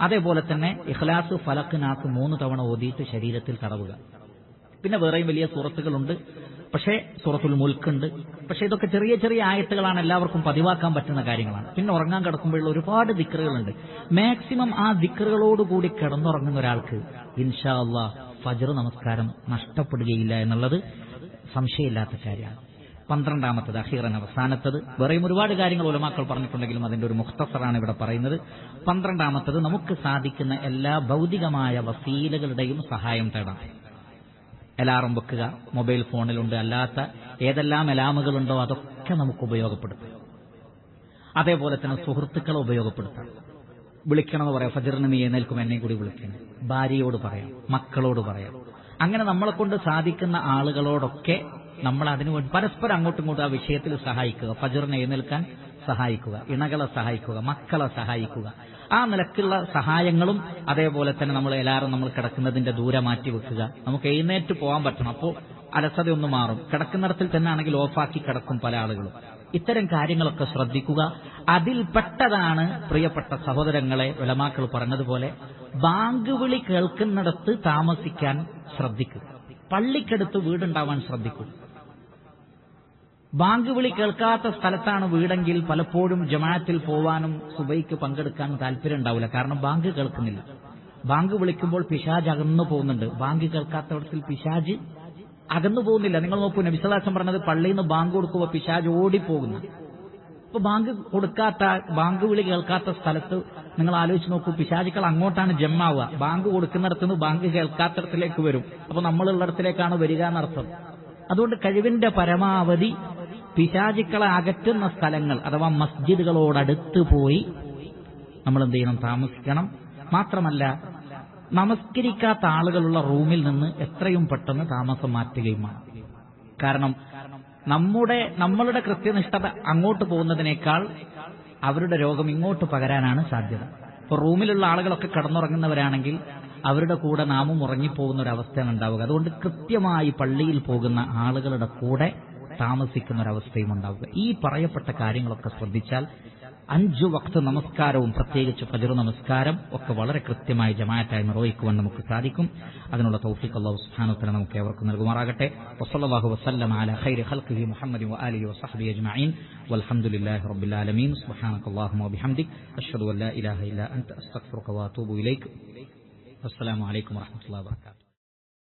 അതേപോലെ തന്നെ ഇഖ്ലാസ്, ഫലഖ്, നാസ് 3 തവണ ഓതിയിട്ട് ശരീരത്തിൽ തടവുക. പിന്നെ വേറെയും വലിയ സൂറത്തുകളുണ്ട്, പക്ഷേ സൂറത്തുൽ മുൽക്ക് ഉണ്ട്. പക്ഷേ ഇതൊക്കെ ചെറിയ ചെറിയ ആയത്തുകളാണ്, എല്ലാവർക്കും പതിവാക്കാൻ പറ്റുന്ന കാര്യങ്ങളാണ്. പിന്നെ ഉറങ്ങാൻ കിടക്കുമ്പോഴുള്ള ഒരുപാട് ദിക്റുകളുണ്ട്. മാക്സിമം ആ ദിക്റുകളോടുകൂടി കിടന്നുറങ്ങുന്ന ഒരാൾക്ക് ഇൻഷാ അല്ലാഹ് ഫജ്ർ നമസ്കാരം നഷ്ടപ്പെടുകയില്ല എന്നുള്ളത് സംശയമില്ലാത്ത കാര്യമാണ്. 12ാമത്തത്, അഖീറൻ അവസാനത്തത്, വേറെയും ഒരുപാട് കാര്യങ്ങൾ ഉലമാക്കൾ പറഞ്ഞിട്ടുണ്ടെങ്കിലും അതിന്റെ ഒരു മുഖ്തസറാണ് ഇവിടെ പറയുന്നത്. 12ാമത്തത്, നമുക്ക് സാധിക്കുന്ന എല്ലാ ഭൗതികമായ വസീലകളുടെയും സഹായം തേടാം. അലാറം വെക്കുക, മൊബൈൽ ഫോണിലുണ്ട്, അല്ലാത്ത ഏതെല്ലാം അലാമുകളുണ്ടോ അതൊക്കെ നമുക്ക് ഉപയോഗപ്പെടുത്താം. അതേപോലെ തന്നെ സുഹൃത്തുക്കളെ ഉപയോഗപ്പെടുത്താം. വിളിക്കണമെന്ന് പറയാം, ഫജ്റിന് നീ എഴുന്നേൽക്കും, എന്നെ കൂടി വിളിക്കണം. ഭാര്യയോട് പറയാം, മക്കളോട് പറയാം. അങ്ങനെ നമ്മളെ കൊണ്ട് സാധിക്കുന്ന ആളുകളോടൊക്കെ നമ്മൾ അതിനുവേണ്ടി പരസ്പരം അങ്ങോട്ടും ഇങ്ങോട്ടും ആ വിഷയത്തിൽ സഹായിക്കുക. ഫജ്റിന് എഴുന്നേൽക്കാൻ സഹായിക്കുക, ഇണകളെ സഹായിക്കുക, മക്കളെ സഹായിക്കുക. ആ നിലക്കുള്ള സഹായങ്ങളും അതേപോലെ തന്നെ നമ്മൾ എല്ലാവരും നമ്മൾ കിടക്കുന്നതിന്റെ ദൂരെ മാറ്റി വെക്കുക. നമുക്ക് എഴുന്നേറ്റ് പോകാൻ പറ്റണം, അപ്പോൾ അലസതയൊന്ന് മാറും. കിടക്കുന്നിടത്തിൽ തന്നെ ആണെങ്കിൽ ഓഫാക്കി കിടക്കും പല ആളുകളും. ഇത്തരം കാര്യങ്ങളൊക്കെ ശ്രദ്ധിക്കുക. അതിൽപ്പെട്ടതാണ് പ്രിയപ്പെട്ട സഹോദരങ്ങളെ, ഉലമാക്കൾ പറഞ്ഞതുപോലെ ബാങ്ക് വിളി കേൾക്കുന്നിടത്ത് താമസിക്കാൻ ശ്രദ്ധിക്കുക. പള്ളിക്കടുത്ത് വീടുണ്ടാവാൻ ശ്രദ്ധിക്കുക. ബാങ്ക് വിളി കേൾക്കാത്ത സ്ഥലത്താണ് വീടെങ്കിൽ പലപ്പോഴും ജമാഅത്തിൽ പോവാനും സുബൈക്ക് പങ്കെടുക്കാനും താല്പര്യം ഉണ്ടാവില്ല. കാരണം ബാങ്ക് കേൾക്കുന്നില്ല. ബാങ്ക് വിളിക്കുമ്പോൾ പിശാജ് അകന്നു പോകുന്നുണ്ട്. ബാങ്ക് കേൾക്കാത്തവിടത്തിൽ പിശാജ് അകന്നു പോകുന്നില്ല. നിങ്ങൾ നോക്കൂ, നബി സല്ലല്ലാഹു അലൈഹി വസല്ലം പറഞ്ഞത് പള്ളിയിൽ നിന്ന് ബാങ്ക് കൊടുക്കുമ്പോൾ പിശാജ് ഓടിപ്പോകുന്നു. ഇപ്പൊ ബാങ്ക് വിളി കേൾക്കാത്ത സ്ഥലത്ത് നിങ്ങൾ ആലോചിച്ച് നോക്കൂ, പിശാചുക്കൾ അങ്ങോട്ടാണ് ജമ്മാവുക. ബാങ്ക് കൊടുക്കുന്നിടത്തുനിന്ന് ബാങ്ക് കേൾക്കാത്തിടത്തിലേക്ക് വരും. അപ്പൊ നമ്മളുള്ളിടത്തിലേക്കാണ് വരിക എന്നർത്ഥം. അതുകൊണ്ട് കഴിവിന്റെ പരമാവധി പിശാചുക്കളെ അകറ്റുന്ന സ്ഥലങ്ങൾ അഥവാ മസ്ജിദുകളോടടുത്ത് പോയി നമ്മൾ എന്ത് ചെയ്യണം? താമസിക്കണം. മാത്രമല്ല, നമസ്കരിക്കാത്ത ആളുകളുള്ള റൂമിൽ നിന്ന് എത്രയും പെട്ടെന്ന് താമസം മാറ്റുകയുമാണ്. കാരണം നമ്മളുടെ കൃത്യനിഷ്ഠത അങ്ങോട്ട് പോകുന്നതിനേക്കാൾ അവരുടെ രോഗം ഇങ്ങോട്ട് പകരാനാണ് സാധ്യത. ഇപ്പൊ റൂമിലുള്ള ആളുകളൊക്കെ കിടന്നുറങ്ങുന്നവരാണെങ്കിൽ അവരുടെ കൂടെ നാമും ഉറങ്ങിപ്പോകുന്ന ഒരവസ്ഥയാണ് ഉണ്ടാവുക. അതുകൊണ്ട് കൃത്യമായി പള്ളിയിൽ പോകുന്ന ആളുകളുടെ കൂടെ താമസിക്കുന്ന ഒരവസ്ഥയും ഉണ്ടാവുക. ഈ പറയപ്പെട്ട കാര്യങ്ങളൊക്കെ ശ്രദ്ധിച്ചാൽ 5 വഖ്ത് നമസ്കാരവും പ്രത്യേകിച്ച് ഫജ്ർ നമസ്കാരം ഒക്കെ വളരെ കൃത്യമായി ജമാഅത്തായി നിർവഹിക്കുവാൻ നമുക്ക് സാധിക്കും. അതിനുള്ള തൗഫീഖ് അല്ലാഹു സുബ്ഹാനഹു വ തആല നമുക്ക് ഏവർക്കും നൽകുമാറാകട്ടെ. വസല്ലല്ലാഹു വസല്ലമ അലാ ഖൈരി ഖൽഖിഹി മുഹമ്മദി വആലിഹി വസഹ്ബിഹി അജ്മഈൻ വൽഹംദുലില്ലാഹി റബ്ബിൽ ആലമീൻ. സുബ്ഹാനകല്ലാഹുമ്മ വബിഹംദിക് അഷ്ഹദു അൻ ലാ ഇലാഹ ഇല്ലാ അൻത അസ്തഗ്ഫിറുക വഅതൂബു ഇലൈക്. അസ്സലാമു അലൈക്കും വറഹ്മത്തുള്ളാഹി വബറകാതുഹു.